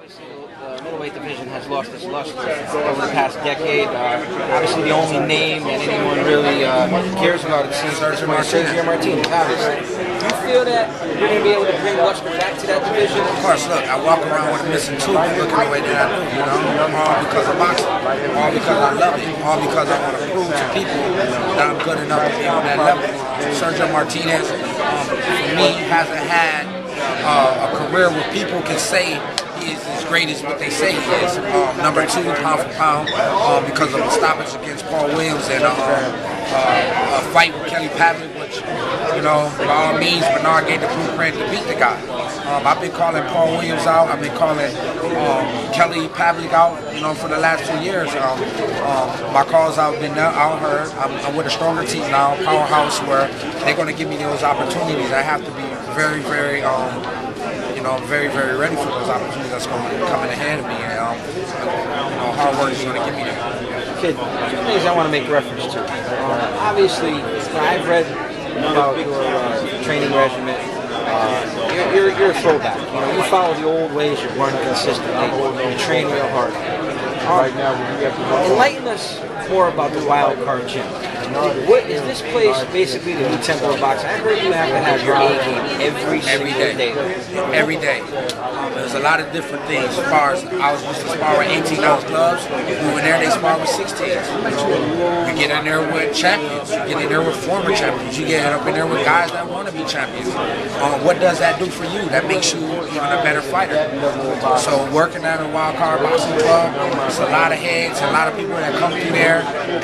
Obviously, the middleweight division has lost its luster over the past decade. Obviously, the only name that anyone really cares about, it seems, is Sergio Martinez. Obviously, do you feel that you're going to be able to bring luster back to that division? Of course. Look, I walk around with a missing tooth, looking the way that I do. You know, all because of boxing, all because I love it, all because I want to prove to people that I'm good enough to be on that level. Sergio Martinez, for me, hasn't had a career where people can say he is as great as what they say he is. Number 2 pound for pound because of the stoppage against Paul Williams and a fight with Kelly Pavlik, which, you know, by all means, Bernard gave the blueprint to beat the guy. I've been calling Paul Williams out. I've been calling Kelly Pavlik out, you know, for the last 2 years. My calls have been out heard. I'm with a stronger team now, powerhouse, where they're going to give me those opportunities. I have to be very, very, you know, very, very ready for those opportunities that's going to come in ahead of me. And, you know, hard work is going to get me there. Okay, 2 things I want to make reference to. Obviously, I've read about your training regimen. You're a throwback. You know, you follow the old ways. You run consistently. You train real hard. Right now, enlighten us more about the Wild Card Gym. What is this place basically the new temple of boxing? I heard you have to have your A game every day. Every day. There's a lot of different things. As far as I was used to spar with 18-ounce gloves, moving there they spar with 16s. You get in there with champions. You get in there with former champions. You get up in there with guys that want to be champions. What does that do for you? That makes you even a better fighter. So working at a Wild Card Boxing Club, there's a lot of heads, a lot of people that come through there, and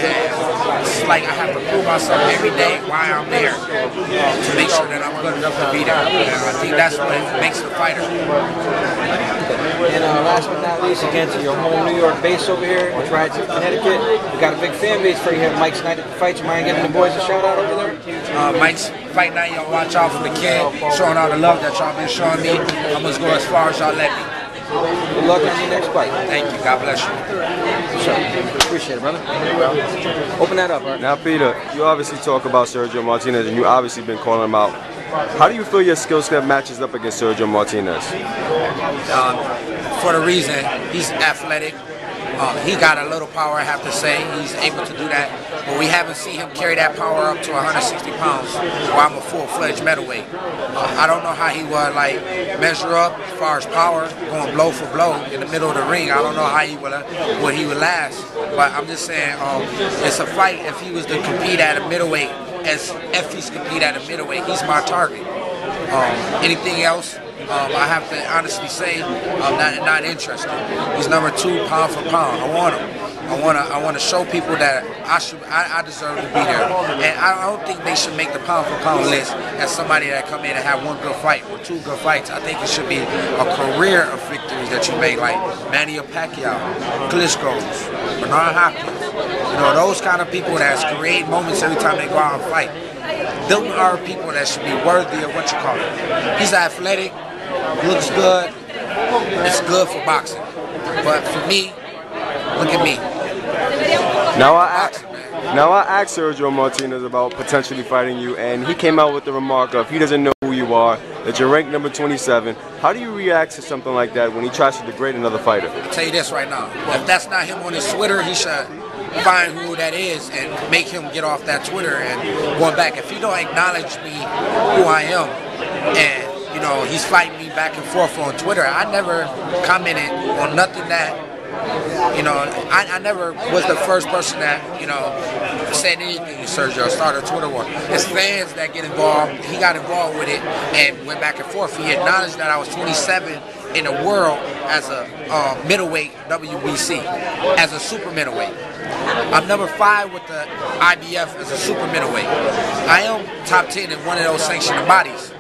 it's like I have to prove myself every day why I'm there to make sure that I'm good enough to be there. And I think that's what makes the fighter. And last but not least, again, to your home New York base over here, which rides in Connecticut. We got a big fan base for you here. Mike's night at the fight. You mind giving the boys a shout out over there? Mike's fight night. Y'all watch out for the kid, showing all the love that y'all been showing me. I'm gonna go as far as y'all let me. Good luck on your next fight. Thank you. God bless you. Sure. Appreciate it, brother. Open that up, all right? Now, Peter, you obviously talk about Sergio Martinez, and you obviously been calling him out. How do you feel your skill set matches up against Sergio Martinez? For the reason he's athletic. He got a little power, I have to say. He's able to do that. But we haven't seen him carry that power up to 160 pounds while I'm a full-fledged middleweight. I don't know how he would measure up as far as power, going blow for blow in the middle of the ring. I don't know how he would last. But I'm just saying, it's a fight. If he was to compete at a middleweight, as if he's compete at a middleweight, he's my target. Anything else, I have to honestly say, I'm not interested. He's number 2 pound for pound. I want him. I want to show people that I deserve to be there. And I don't think they should make the pound for pound list as somebody that come in and have 1 good fight or 2 good fights. I think it should be a career of victories that you make, like Manny Pacquiao, Klitschko's, Bernard Hopkins. You know, those kind of people that create moments every time they go out and fight. Them are people that should be worthy of what you call it. He's athletic, looks good, it's good for boxing. But for me, look at me. Now I asked Sergio Martinez about potentially fighting you, and he came out with the remark of he doesn't know who you are, that you're ranked number 27. How do you react to something like that when he tries to degrade another fighter? I'll tell you this right now. If that's not him on his Twitter, he should find who that is and make him get off that Twitter and going back. If he don't acknowledge me, who I am, and you know he's fighting me back and forth on Twitter, I never commented on nothing that, you know, I never was the first person that, you know, said anything to Sergio, started a Twitter war. It's fans that get involved. He got involved with it and went back and forth. He acknowledged that I was 27 in the world as a middleweight WBC, as a super middleweight. I'm number 5 with the IBF as a super middleweight. I am top 10 in one of those sanctioned bodies.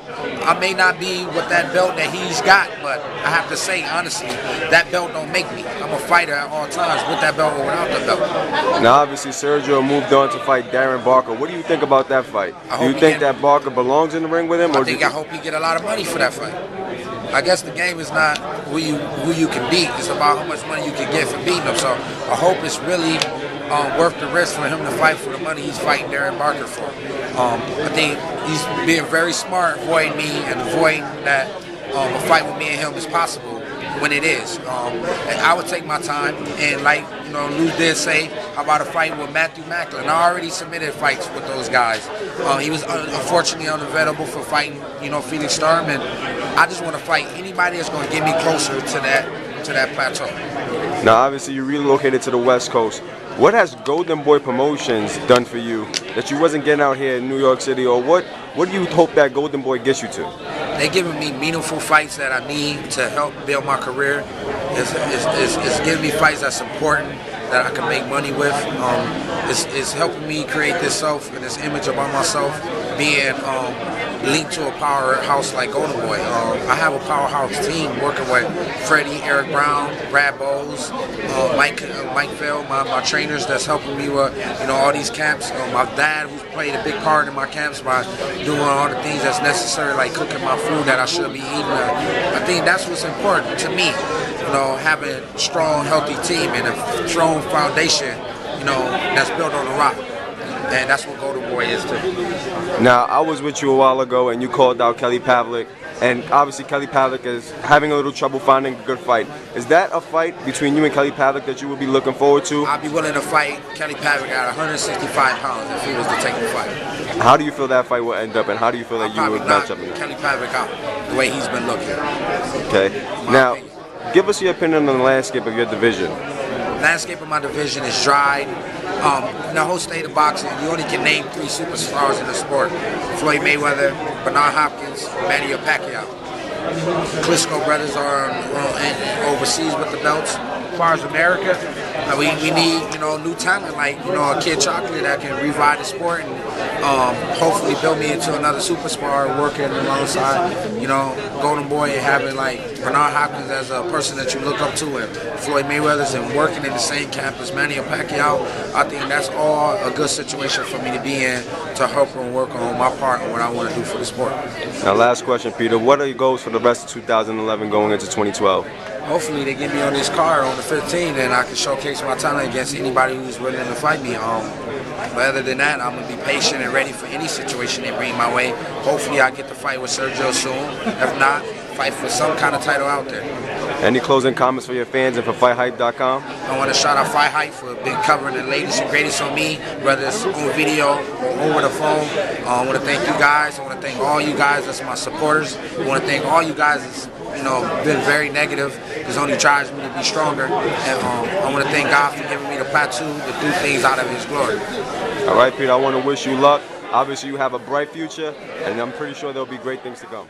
I may not be with that belt that he's got, but I have to say, honestly, that belt don't make me. I'm a fighter at all times, with that belt or without that belt. Now, obviously, Sergio moved on to fight Darren Barker. What do you think about that fight? Do you think that Barker belongs in the ring with him? I hope he get a lot of money for that fight. I guess the game is not who you can beat. It's about how much money you can get for beating him. So I hope it's really worth the risk for him to fight for the money he's fighting Darren Barker for. I think he's being very smart, avoiding me and avoiding that a fight with me and him is possible. when it is. And I would take my time, and like Lou did say about a fight with Matthew Macklin. I already submitted fights with those guys. He was unfortunately unavailable for fighting, Felix Sturm, and I just want to fight anybody that's going to get me closer to that plateau. Now, obviously, you relocated to the West Coast. What has Golden Boy Promotions done for you that you wasn't getting out here in New York City, or what do you hope that Golden Boy gets you to? They're giving me meaningful fights that I need to help build my career. It's giving me fights that's important, that I can make money with. It's helping me create this self and this image about myself, being linked to a powerhouse like Golden Boy. I have a powerhouse team working with Freddie, Eric Brown, Brad Bowles, Mike Fell, my trainers that's helping me with all these camps. My dad, who's played a big part in my camps by doing all the things that's necessary, like cooking my food that I should be eating. I think that's what's important to me. Having a strong, healthy team and a strong foundation, that's built on a rock. And that's what Golden Boy is too. Now, I was with you a while ago and you called out Kelly Pavlik, and obviously Kelly Pavlik is having a little trouble finding a good fight. Is that a fight between you and Kelly Pavlik that you would be looking forward to? I'd be willing to fight Kelly Pavlik at 165 pounds if he was to take the fight. How do you feel that fight will end up, and how do you feel that you would match up in it? Kelly Pavlik out the way he's been looking. Okay. Now, give us your opinion on the landscape of your division. The landscape of my division is dried. In the whole state of boxing, you only can name 3 superstars in the sport: Floyd Mayweather, Bernard Hopkins, Manny Pacquiao. Klitschko brothers are overseas with the belts. As far as America, we need new talent like a Kid Chocolate that can revive the sport and hopefully build me into another superstar working alongside Golden Boy, and having like Bernard Hopkins as a person that you look up to, and Floyd Mayweather's, and working in the same camp as Manny Pacquiao. I think that's all a good situation for me to be in, to help and work on my part and what I want to do for the sport. Now, last question, Peter. What are your goals for the rest of 2011 going into 2012? Hopefully they get me on this card on the 15th and I can showcase my talent against anybody who's willing to fight me. But other than that, I'm going to be patient and ready for any situation they bring my way. Hopefully I get to fight with Sergio soon. If not, fight for some kind of title out there. Any closing comments for your fans and for FightHype.com? I want to shout out FightHype for being covering the latest and greatest on me, whether it's on video or over the phone. I want to thank you guys. I want to thank all you guys that's my supporters. I want to thank all you guys that's been very negative, because only drives me to be stronger. And I want to thank God for giving me the plateau to do things out of His glory. All right, Peter, I want to wish you luck. Obviously, you have a bright future, and I'm pretty sure there'll be great things to come.